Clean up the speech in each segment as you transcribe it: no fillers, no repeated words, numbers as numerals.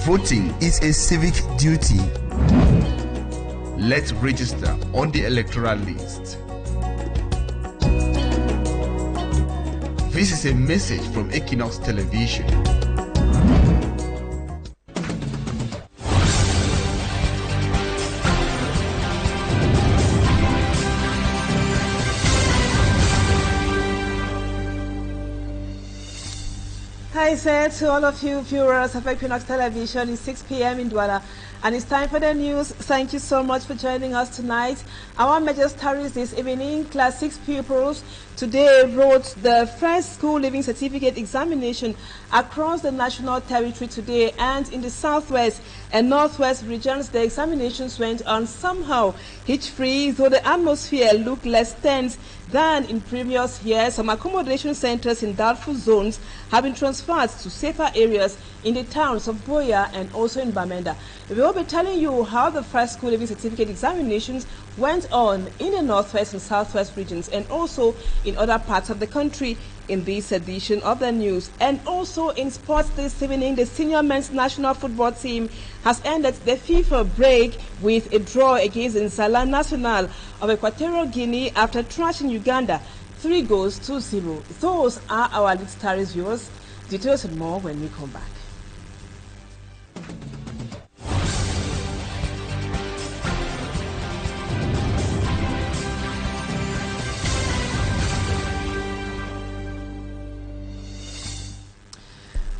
Voting is a civic duty. Let's register on the electoral list. This is a message from Equinoxe Television. Hi, sir, to all of you viewers of Equinoxe Television. It's 6 p.m. in Douala, and it's time for the news. Thank you so much for joining us tonight. Our major stories this evening: Class 6 pupils today wrote the first school leaving certificate examination across the national territory today, and in the southwest and northwest regions, the examinations went on somehow hitch-free, though the atmosphere looked less tense than in previous years. Some accommodation centers in doubtful zones have been transferred to safer areas in the towns of Boya and also in Bamenda. We will be telling you how the first school leaving certificate examinations went on in the northwest and southwest regions and also in other parts of the country in this edition of the news. And also in sports this evening, the senior men's national football team has ended the FIFA break with a draw against the Nsala Nacional of Equatorial Guinea after thrashing Uganda 3-0. Those are our lead stories, viewers. Details and more when we come back.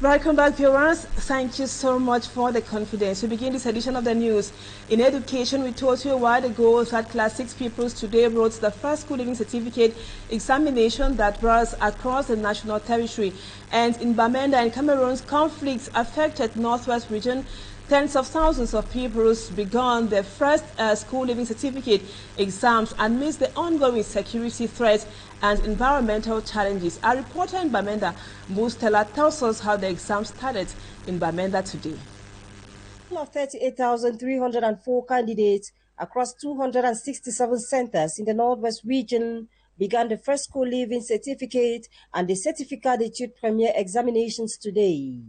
Welcome back, viewers. Thank you so much for the confidence. We begin this edition of the news. In education, we told you a while ago that Class 6 pupils today wrote the first school leaving certificate examination that was across the national territory. And in Bamenda and Cameroon's conflicts affected northwest region, tens of thousands of pupils began their first school leaving certificate exams amidst the ongoing security threats and environmental challenges. Our reporter in Bamenda, Mustela, tells us how the exam started in Bamenda today. Of 38,304 candidates across 267 centers in the Northwest region began the first school leaving certificate and the certificate d'études première examinations today.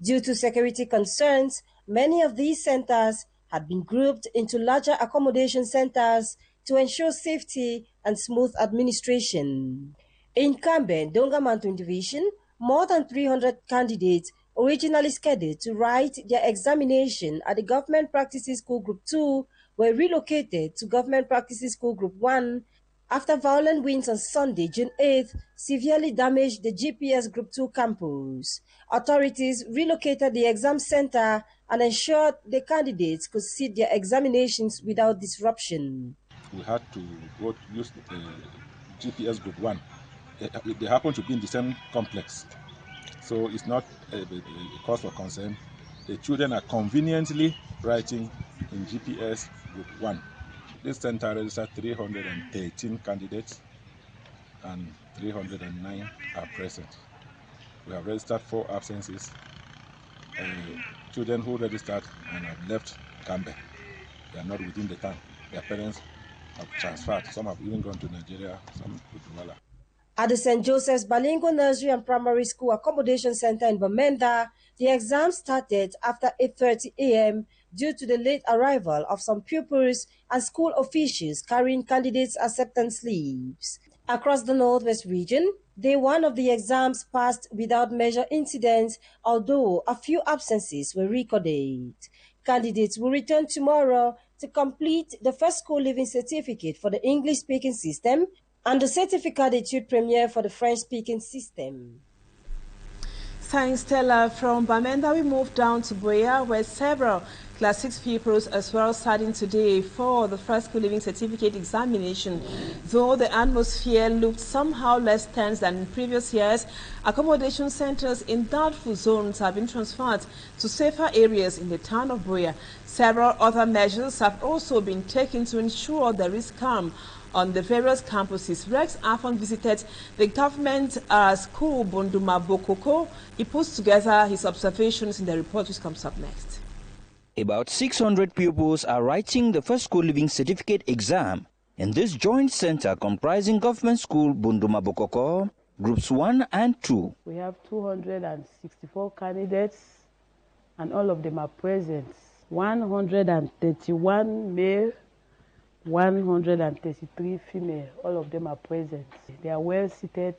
Due to security concerns, many of these centers had been grouped into larger accommodation centers to ensure safety and smooth administration. In Kambe, Donga Mountain Division, more than 300 candidates originally scheduled to write their examination at the Government Practices School Group 2 were relocated to Government Practices School Group 1 after violent winds on Sunday, June 8th, severely damaged the GPS Group 2 campus. Authorities relocated the exam center and ensured the candidates could sit their examinations without disruption. We had to go to use the GPS Group 1. They happen to be in the same complex, so it's not a cause for concern. The children are conveniently writing in GPS Group 1. This center registered 313 candidates and 309 are present. We have registered 4 absences. Children who registered and have left Kambe. They are not within the town. Their parents have transferred. Some have even gone to Nigeria, some to Douala. At the St. Joseph's Balingo Nursery and Primary School Accommodation Center in Bamenda, the exam started after 8:30 a.m. due to the late arrival of some pupils and school officials carrying candidates' acceptance slips. Across the Northwest region, day 1 of the exams passed without major incidents, although a few absences were recorded. Candidates will return tomorrow to complete the first school leaving certificate for the English-speaking system and the certificate d'études première for the French-speaking system. Thanks, Stella. From Bamenda, we move down to Boya, where several Class 6 pupils as well starting today for the first school leaving certificate examination. Though the atmosphere looked somehow less tense than in previous years, accommodation centers in doubtful zones have been transferred to safer areas in the town of Boya. Several other measures have also been taken to ensure there is calm on the various campuses. Rex Afon visited the government school Bunduma Bokoko. He puts together his observations in the report which comes up next. About 600 pupils are writing the first school leaving certificate exam in this joint center comprising government school Bunduma Bokoko, groups 1 and 2. We have 264 candidates and all of them are present. 131 male, 133 female, all of them are present. They are well seated,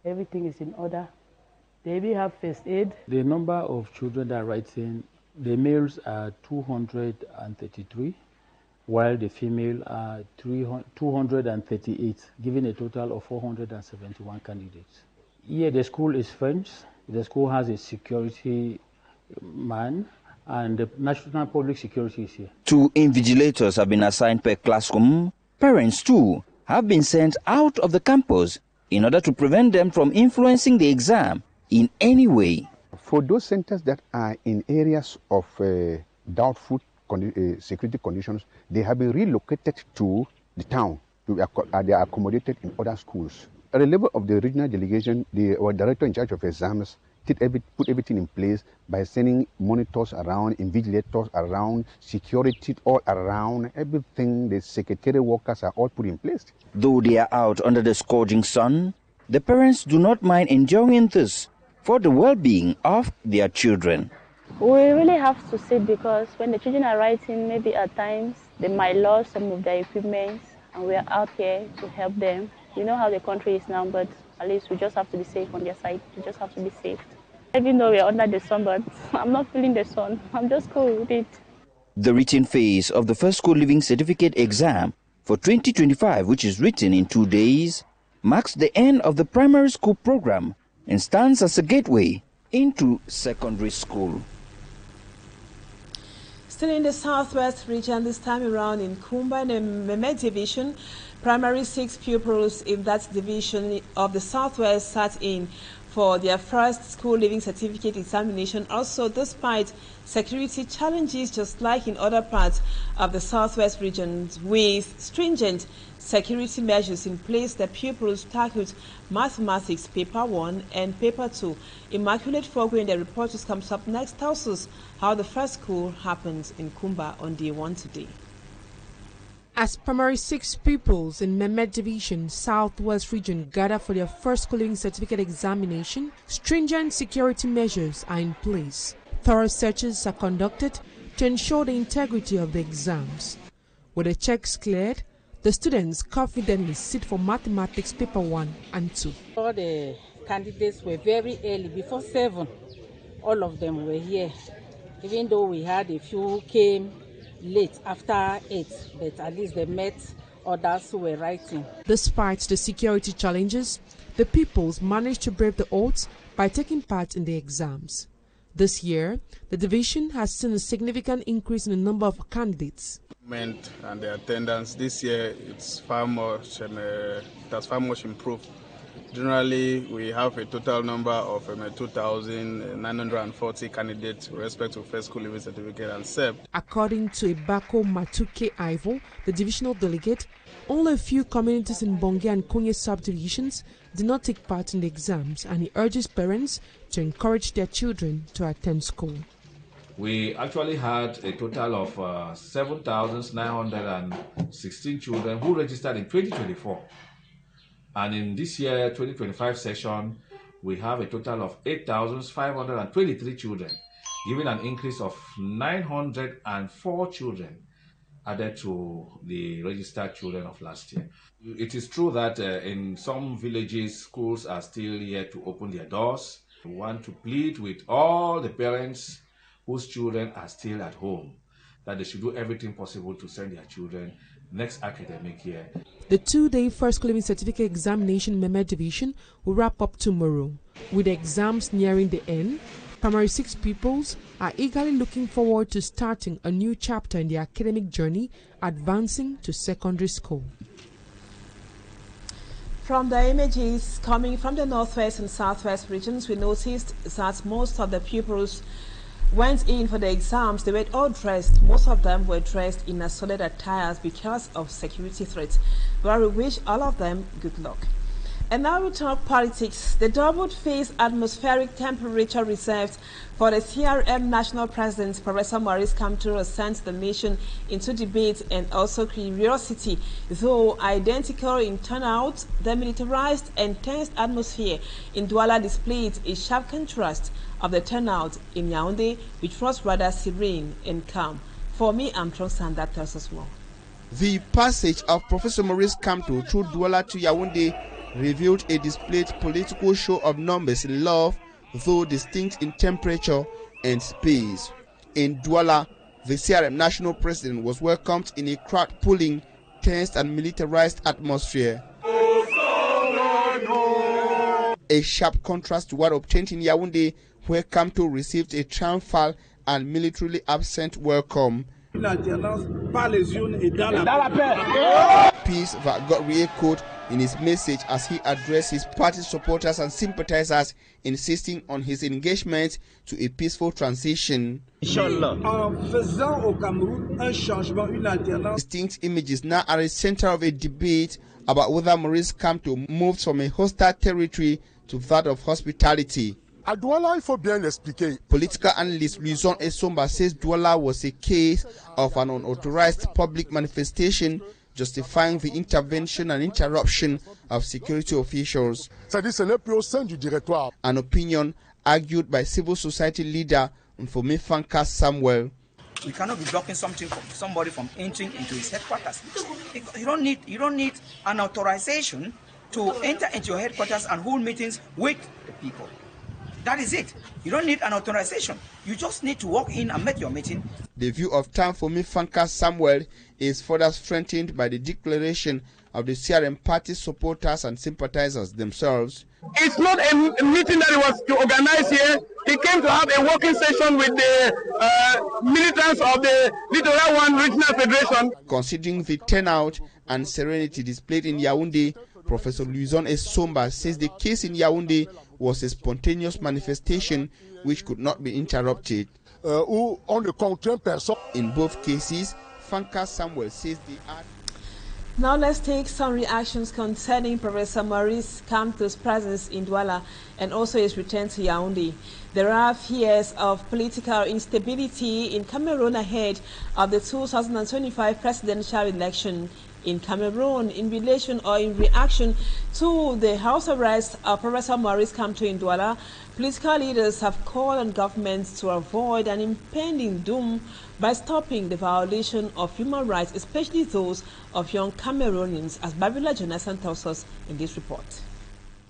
everything is in order. They even have first aid. The number of children that are writing, the males are 233, while the female are 238, giving a total of 471 candidates. Here the school is fenced. The school has a security man, and the National Public Security is here. 2 invigilators have been assigned per classroom. Parents too have been sent out of the campus in order to prevent them from influencing the exam in any way. For those centers that are in areas of doubtful security conditions, they have been relocated to the town. They are accommodated in other schools. At the level of the regional delegation, our director in charge of exams put everything in place by sending monitors around, invigilators around, security all around, everything. The secretariat workers are all put in place. Though they are out under the scorching sun, the parents do not mind enjoying this for the well-being of their children. We really have to sit, because when the children are writing, maybe at times they might lose some of their equipment, and we are out here to help them. You know how the country is now, but at least we just have to be safe on their side. We just have to be safe. Even though we are under the sun, but I'm not feeling the sun. I'm just cool with it. The written phase of the first school living certificate exam for 2025, which is written in 2 days, marks the end of the primary school program and stands as a gateway into secondary school. Still in the southwest region, this time around in Kumba, in the Meme division, primary 6 pupils in that division of the southwest sat in for their first school living certificate examination. Also, despite security challenges, just like in other parts of the southwest region, with stringent security measures in place, the pupils tackled mathematics paper 1 and paper 2. Immaculate Fogo in the report which comes up next tells us how the first school happened in Kumba on day 1 today. As primary 6 pupils in Mehmet Division, Southwest Region gather for their first school living certificate examination, stringent security measures are in place. Thorough searches are conducted to ensure the integrity of the exams. With the checks cleared, the students confidently sit for mathematics paper 1 and 2. All the candidates were very early, before 7. All of them were here. Even though we had a few came late after 8, but at least they met others who were writing. Despite the security challenges, the pupils managed to brave the odds by taking part in the exams. This year, the division has seen a significant increase in the number of candidates. And the attendance this year, it has far much improved. Generally, we have a total number of 2,940 candidates with respect to first school living certificate and SEP. According to Ibako Matuke Ivo, the divisional delegate, only a few communities in Bonge and Konye subdivisions did not take part in the exams, and he urges parents to encourage their children to attend school. We actually had a total of 7,916 children who registered in 2024. And in this year, 2025 session, we have a total of 8,523 children, giving an increase of 904 children added to the registered children of last year. It is true that in some villages, schools are still yet to open their doors. We want to plead with all the parents whose children are still at home that they should do everything possible to send their children next academic year. The 2-day first school living certificate examination in Mehmet Division will wrap up tomorrow. With the exams nearing the end, primary 6 pupils are eagerly looking forward to starting a new chapter in their academic journey, advancing to secondary school. From the images coming from the northwest and southwest regions, we noticed that most of the pupils went in for the exams. They were all dressed. Most of them were dressed in solid attires because of security threats. But we wish all of them good luck. And now we talk politics. The double-phase atmospheric temperature reserved for the CRM national president, Professor Maurice Kamto, sent the nation into debate and also curiosity. Though identical in turnout, the militarized and tense atmosphere in Douala displayed a sharp contrast of the turnout in Yaoundé, which was rather serene and calm. For me, I'm Trongsan, that tells us more. The passage of Professor Maurice Kamto through Douala to Yaoundé revealed a displayed political show of numbers in love, though distinct in temperature and space. In Douala, the CRM national president was welcomed in a crowd-pulling, tense and militarized atmosphere. A sharp contrast to what obtained in Yaoundé, where Kamto received a triumphal and militarily absent welcome. Peace that got re-echoed in his message as he addressed his party supporters and sympathizers, insisting on his engagement to a peaceful transition. Distinct images now are the center of a debate about whether Maurice Kamto moved from a hostile territory to that of hospitality. Political analyst Luison Esomba says Douala was a case of an unauthorized public manifestation justifying the intervention and interruption of security officials. An opinion argued by civil society leader Nfome Fanka Samuel. We cannot be blocking somebody from entering into his headquarters. You don't need an authorization to enter into your headquarters and hold meetings with the people. That is it. You don't need an authorization. You just need to walk in and make your meeting. The view of Nfome Fanka Samuel is further strengthened by the declaration of the CRM party supporters and sympathizers themselves. It's not a meeting that he was to organize here. He came to have a working session with the militants of the Littoral One Regional Federation. Considering the turnout and serenity displayed in Yaoundé, Professor Luison Esomba says the case in Yaoundé was a spontaneous manifestation which could not be interrupted. In both cases, Fanka Samuel says the art. Now let's take some reactions concerning Professor Maurice Kamto's presence in Douala and also his return to Yaoundé. There are fears of political instability in Cameroon ahead of the 2025 presidential election in Cameroon in relation or in reaction to the house arrest of Professor Maurice Kamto in Douala. Political leaders have called on governments to avoid an impending doom by stopping the violation of human rights, especially those of young Cameroonians, as Babila Jonathan tells us in this report.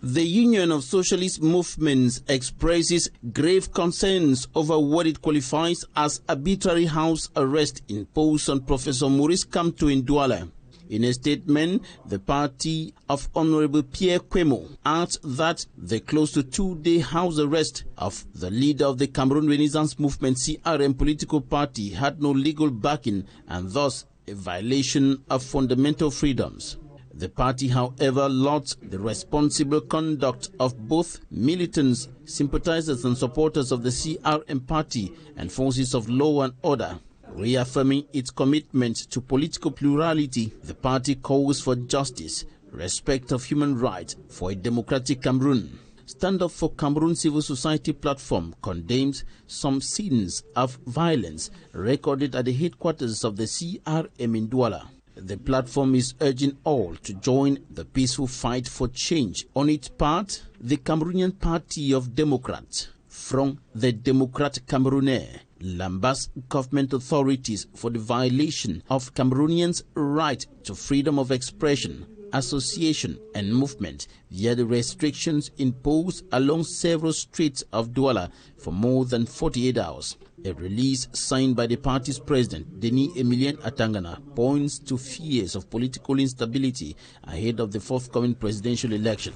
The Union of Socialist Movements expresses grave concerns over what it qualifies as arbitrary house arrest imposed on Professor Maurice Kamto in Douala. In a statement, the party of Honorable Pierre Kamu adds that the close to 2-day house arrest of the leader of the Cameroon Renaissance Movement CRM political party had no legal backing and thus a violation of fundamental freedoms. The party, however, lauds the responsible conduct of both militants, sympathizers and supporters of the CRM party and forces of law and order. Reaffirming its commitment to political plurality, the party calls for justice, respect of human rights for a democratic Cameroon. Stand Up for Cameroon Civil Society platform condemns some scenes of violence recorded at the headquarters of the CRM in Douala. The platform is urging all to join the peaceful fight for change. On its part, the Cameroonian Party of Democrats, from the Democrat Cameroonais, lambasts government authorities for the violation of Cameroonians' right to freedom of expression, association and movement via the restrictions imposed along several streets of Douala for more than 48 hours. A release signed by the party's president, Denis Emilien Atangana, points to fears of political instability ahead of the forthcoming presidential election.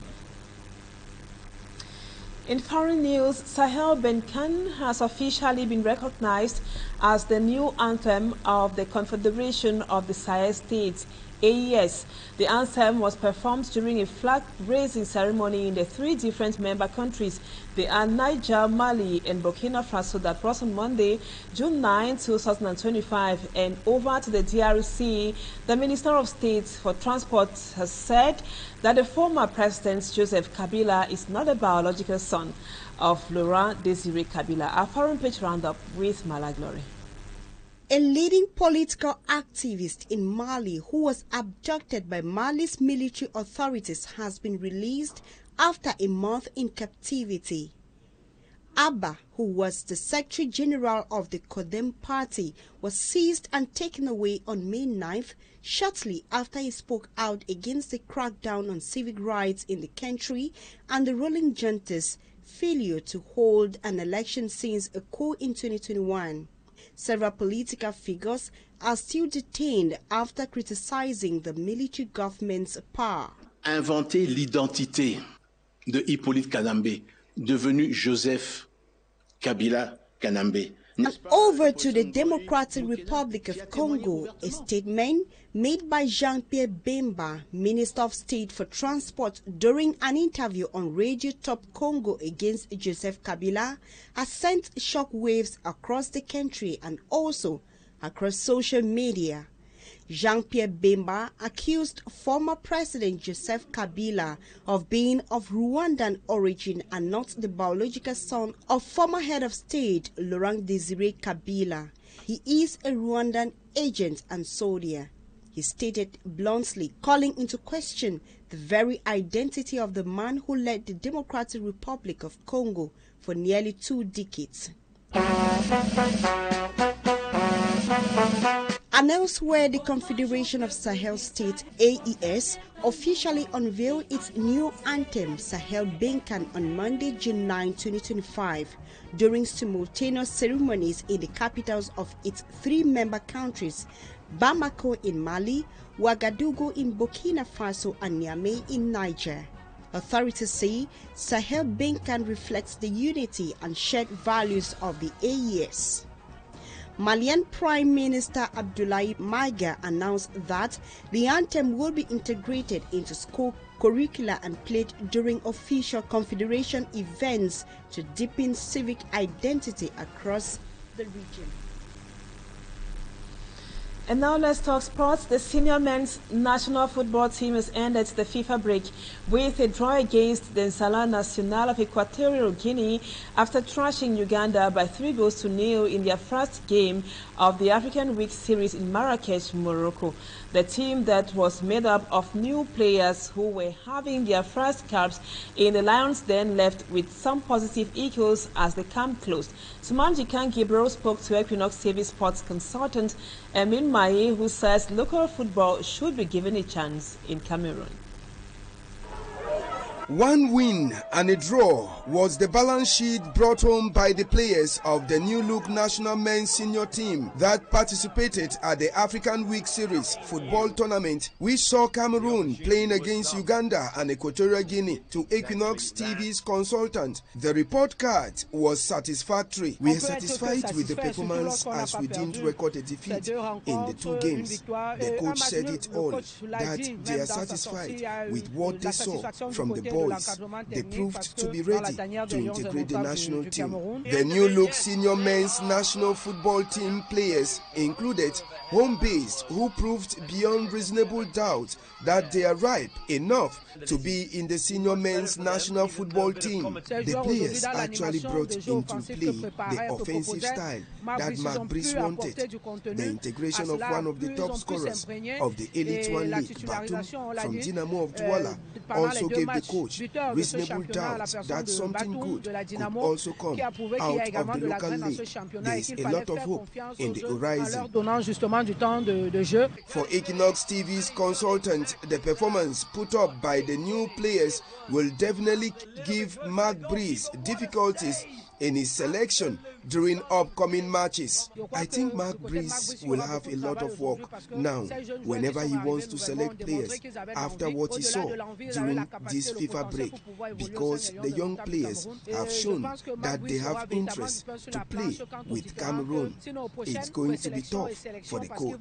In foreign news, Sahel Benkan has officially been recognized as the new anthem of the Confederation of the Sahel States, AES. The anthem was performed during a flag-raising ceremony in the 3 different member countries. They are Niger, Mali, and Burkina Faso that was on Monday, June 9, 2025. And over to the DRC, the Minister of State for Transport has said that the former President Joseph Kabila is not a biological son of Laurent Desire Kabila. Our foreign page roundup with Malaglory. A leading political activist in Mali who was abducted by Mali's military authorities has been released after a month in captivity. Abba, who was the Secretary General of the Kodem Party, was seized and taken away on May 9th, shortly after he spoke out against the crackdown on civic rights in the country and the ruling junta's failure to hold an election since a coup in 2021. Several political figures are still detained after criticizing the military government's power. Inventer l'identité de Hippolyte Kanambe, devenu Joseph Kabila Kanambe. And over to the Democratic Republic of Congo, a statement made by Jean-Pierre Bemba, Minister of State for Transport, during an interview on Radio Top Congo against Joseph Kabila, has sent shockwaves across the country and also across social media. Jean-Pierre Bemba accused former President Joseph Kabila of being of Rwandan origin and not the biological son of former head of state Laurent Desire Kabila. He is a Rwandan agent and soldier. He stated bluntly, calling into question the very identity of the man who led the Democratic Republic of Congo for nearly 2 decades. And elsewhere, the Confederation of Sahel States, AES, officially unveiled its new anthem, Sahel Benkan, on Monday, June 9, 2025, during simultaneous ceremonies in the capitals of its 3 member countries, Bamako in Mali, Ouagadougou in Burkina Faso, and Niamey in Niger. Authorities say Sahel Benkan reflects the unity and shared values of the AES. Malian Prime Minister Abdoulaye Maiga announced that the anthem will be integrated into school curricula and played during official confederation events to deepen civic identity across the region. And now let's talk sports. The senior men's national football team has ended the FIFA break with a draw against the Nsala Nacional of Equatorial Guinea after thrashing Uganda by 3-0 in their first game of the African Week series in Marrakech, Morocco. The team that was made up of new players who were having their first caps in the Lions Den left with some positive echoes as the camp closed. Sumanji Khan Gabriel spoke to Equinoxe TV sports consultant Emin Maye, who says local football should be given a chance in Cameroon. 1 win and a draw was the balance sheet brought home by the players of the New Look national men's senior team that participated at the African Week Series football tournament, which saw Cameroon playing against Uganda and Equatorial Guinea. To Equinoxe TV's consultant, the report card was satisfactory. We are satisfied with the performance as we didn't record a defeat in the 2 games. The coach said it all, that they are satisfied with what they saw from the boys. They proved to be ready to integrate the national team. The New Look senior men's national football team players included home-based who proved beyond reasonable doubt that they are ripe enough to be in the senior men's national football team. The players actually brought into play the offensive style that Marc Brice wanted. The integration of one of the top scorers of the Elite One League, Batum, from Dynamo of Douala, also gave the coach reasonable doubt that something good could also come out of the local league. There is a lot of hope in the horizon. For Equinoxe TV's consultant, the performance put up by the new players will definitely give Marc Brice difficulties in his selection during upcoming matches. I think Mark Breeze will have a lot of work now whenever he wants to select players after what he saw during this FIFA break, because the young players have shown that they have interest to play with Cameroon. It's going to be tough for the coach.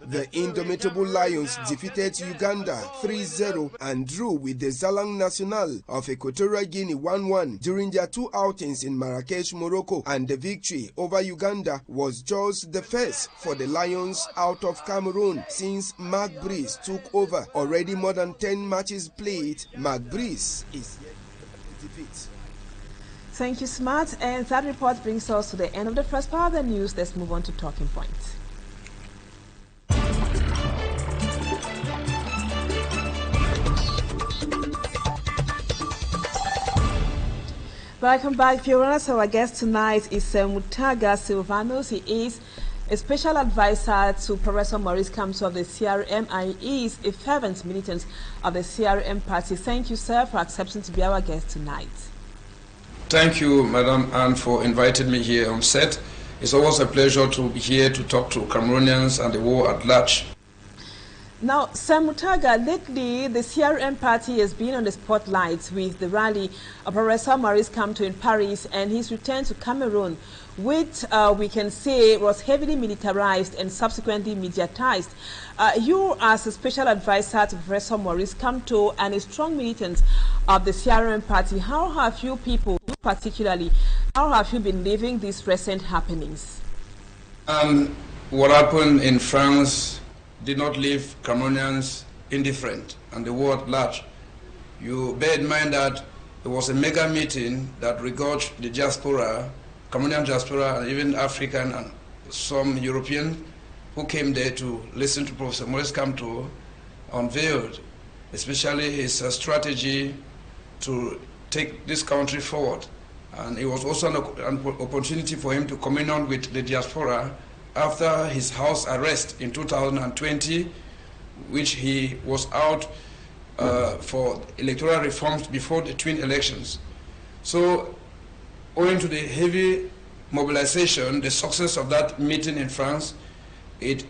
The indomitable Lions defeated Uganda 3-0 and drew with the Zalang National of Equatorial Guinea 1-1 during their two outings in Marrakech, Morocco, and the victory over Uganda was just the first for the Lions out of Cameroon since Mark Breeze took over. Already more than 10 matches played, Mark Breeze is yet to defeat. Thank you, Smart. And that report brings us to the end of the first part of the news. Let's move on to talking points. Welcome back, viewers. Our guest tonight is Mutaga Silvanos. He is a special advisor to Professor Maurice Kamto of the CRM, and he is a fervent militant of the CRM party. Thank you, sir, for accepting to be our guest tonight. Thank you, Madam Anne, for inviting me here on set. It's always a pleasure to be here to talk to Cameroonians and the world at large. Now, Sir Mutaga, lately the CRM party has been on the spotlight with the rally of Professor Maurice Kamto in Paris and his return to Cameroon, which we can say was heavily militarized and subsequently mediatized. You, as a special advisor to Professor Maurice Kamto and a strong militant of the CRM party, how have you people, particularly, how have you been living these recent happenings? What happened in France did not leave Cameroonians indifferent and the world at large. You bear in mind that there was a mega meeting that regorged the diaspora, Cameroonian diaspora, and even African and some European who came there to listen to Professor Maurice Kamto unveiled, especially his strategy to take this country forward. And it was also an opportunity for him to commune with the diaspora after his house arrest in 2020, which he was out for electoral reforms before the twin elections. So, owing to the heavy mobilization, the success of that meeting in France, it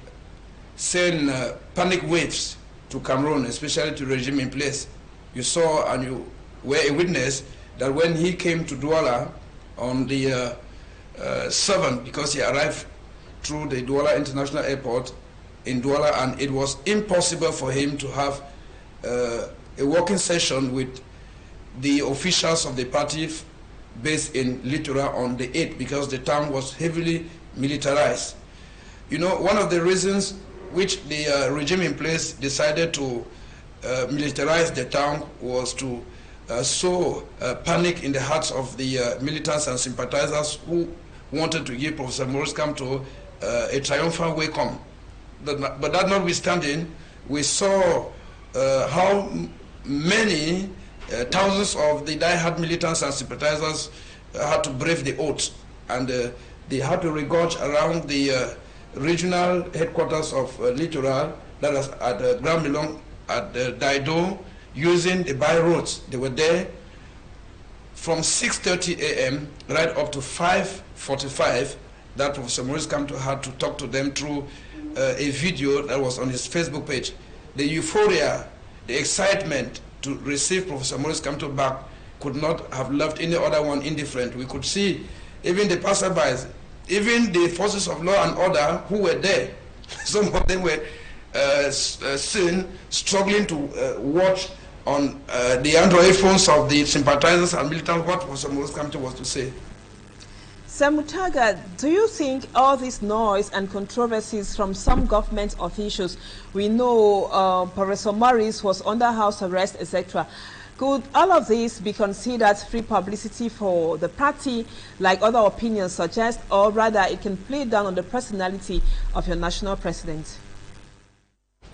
sent panic waves to Cameroon, especially to the regime in place. You saw and you were a witness that when he came to Douala on the 7th, because he arrived through the Douala International Airport in Douala, and it was impossible for him to have a working session with the officials of the party based in Littoral on the 8th because the town was heavily militarized. You know, one of the reasons which the regime in place decided to militarize the town was to sow panic in the hearts of the militants and sympathizers who wanted to give Professor Maurice Kamto a triumphant welcome. But that notwithstanding, we saw how many thousands of the die-hard militants and sympathizers had to brave the odds, and they had to regorge around the regional headquarters of Littoral, that is at Grand Milong, at Daido, using the by roads. They were there from 6:30 a.m. right up to 5:45. That Professor Maurice Kamto had to talk to them through a video that was on his Facebook page. The euphoria, the excitement to receive Professor Maurice Kamto back could not have left any other one indifferent. We could see even the passerbys, even the forces of law and order who were there. Some of them were seen struggling to watch on the Android phones of the sympathizers and militants what Professor Maurice Kamto was to say. Sir Mutaga, do you think all this noise and controversies from some government officials, we know Professor Maurice was under house arrest, etc., could all of this be considered free publicity for the party, like other opinions suggest, or rather it can play down on the personality of your national president?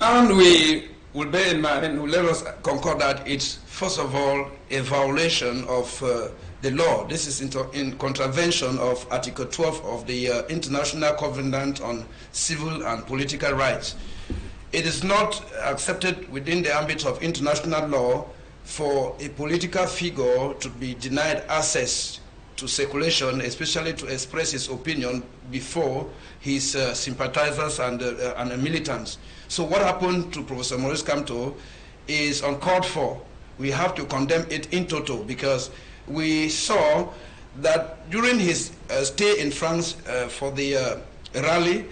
And we will bear in mind, let us concur that it's first of all a violation of the law. This is in contravention of Article 12 of the International Covenant on Civil and Political Rights. It is not accepted within the ambit of international law for a political figure to be denied access to circulation, especially to express his opinion before his sympathizers and militants. So what happened to Professor Maurice Kamto is uncalled for. We have to condemn it in toto, because we saw that during his stay in France for the rally,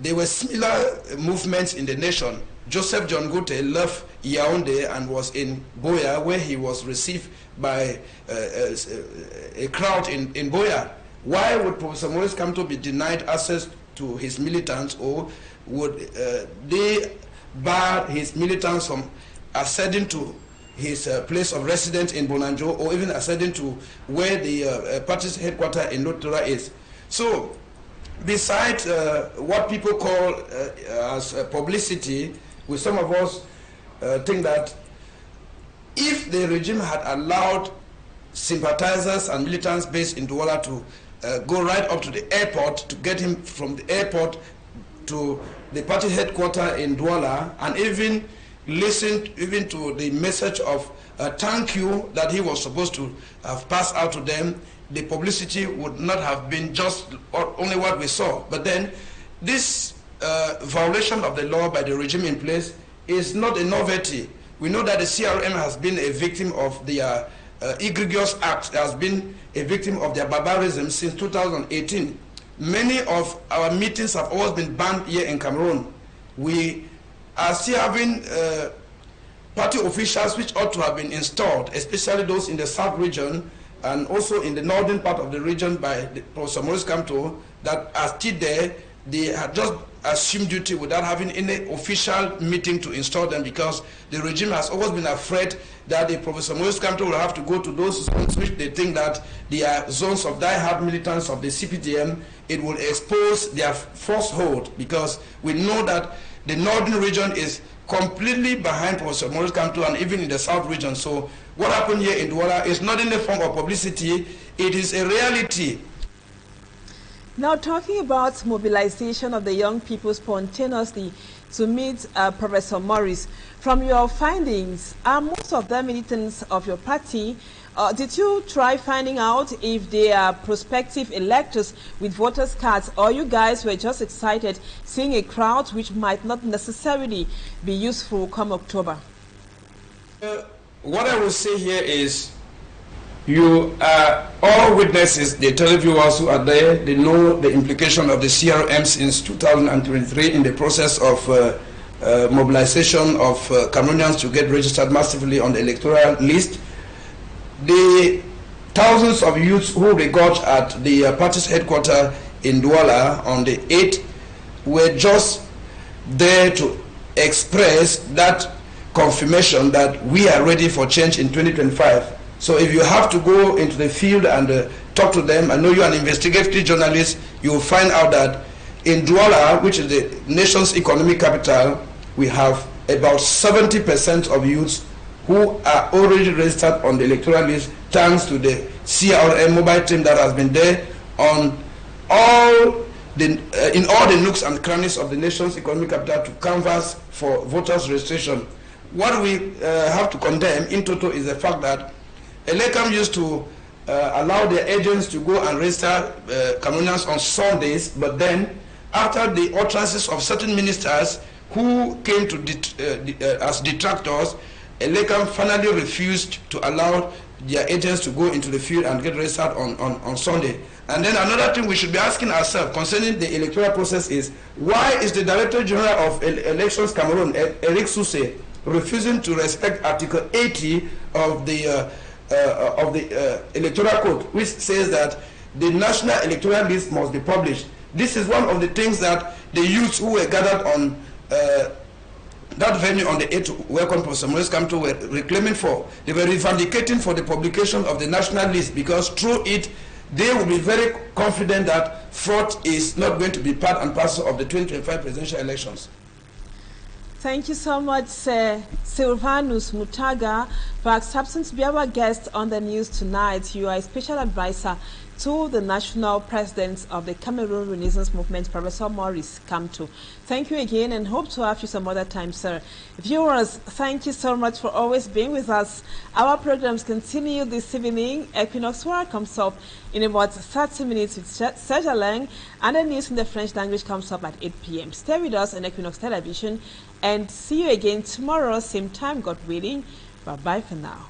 there were similar movements in the nation. Joseph John Gote left Yaoundé and was in Boya, where he was received by a crowd in Boya. Why would Professor Maurice Kamto be denied access to his militants, or would they bar his militants from acceding to his place of residence in Bonanjo, or even acceding to where the party's headquarters in Lotora is? So, besides what people call as publicity, with some of us think that if the regime had allowed sympathizers and militants based in Douala to go right up to the airport, to get him from the airport to the party headquarters in Douala, and even listened even to the message of thank you that he was supposed to have passed out to them, the publicity would not have been just only what we saw. But then this violation of the law by the regime in place is not a novelty. We know that the CRM has been a victim of their egregious acts, has been a victim of their barbarism since 2018. Many of our meetings have always been banned here in Cameroon. We are still having party officials which ought to have been installed, especially those in the south region and also in the northern part of the region by Professor Maurice Kamto, that are still there. They had just assumed duty without having any official meeting to install them, because the regime has always been afraid that the Professor Maurice Kamto will have to go to those zones which they think that they are zones of die-hard militants of the CPDM. It will expose their falsehood, because we know that the northern region is completely behind Professor Maurice Kamto, and even in the south region. So what happened here in Douala is not in the form of publicity, it is a reality. Now, talking about mobilization of the young people spontaneously to meet Professor Maurice, from your findings, are most of them militants of your party? Did you try finding out if they are prospective electors with voters' cards, or you guys were just excited seeing a crowd which might not necessarily be useful come October? What I will say here is, you are all witnesses, the televiewers who are there, they know the implication of the CRM since 2023 in the process of mobilization of Cameroonians to get registered massively on the electoral list. The thousands of youths who they got at the party's headquarters in Douala on the 8th were just there to express that confirmation that we are ready for change in 2025. So if you have to go into the field and talk to them, I know you're an investigative journalist, you will find out that in Douala, which is the nation's economic capital, we have about 70% of youths who are already registered on the electoral list, thanks to the CRM mobile team that has been there on all the, in all the nooks and crannies of the nation's economic capital to canvass for voters registration. What we have to condemn in total is the fact that Elecam used to allow their agents to go and register Cameroonians on Sundays, but then after the utterances of certain ministers who came to as detractors, Elecam finally refused to allow their agents to go into the field and get registered on Sunday. And then another thing we should be asking ourselves concerning the electoral process is, why is the Director General of Elections Cameroon, Eric Sousé, refusing to respect Article 80 of the Electoral Code, which says that the national electoral list must be published? This is one of the things that the youths who were gathered on that venue on the 8th to welcome Professor Maurice Kamto were reclaiming for. They were revendicating for the publication of the national list, because through it they will be very confident that fraud is not going to be part and parcel of the 2025 presidential elections. Thank you so much, Silvanus Mutaga, for accepting to be our guest on the news tonight. You are a special advisor to the national president of the Cameroon Renaissance Movement, Professor Maurice Kamto. Thank you again and hope to have you some other time, sir. Viewers, thank you so much for always being with us. Our programs continue this evening. Equinoxe comes up in about 30 minutes with Serge Lang, and the news in the French language comes up at 8 p.m. Stay with us on Equinoxe Television and see you again tomorrow, same time, God willing. Bye-bye for now.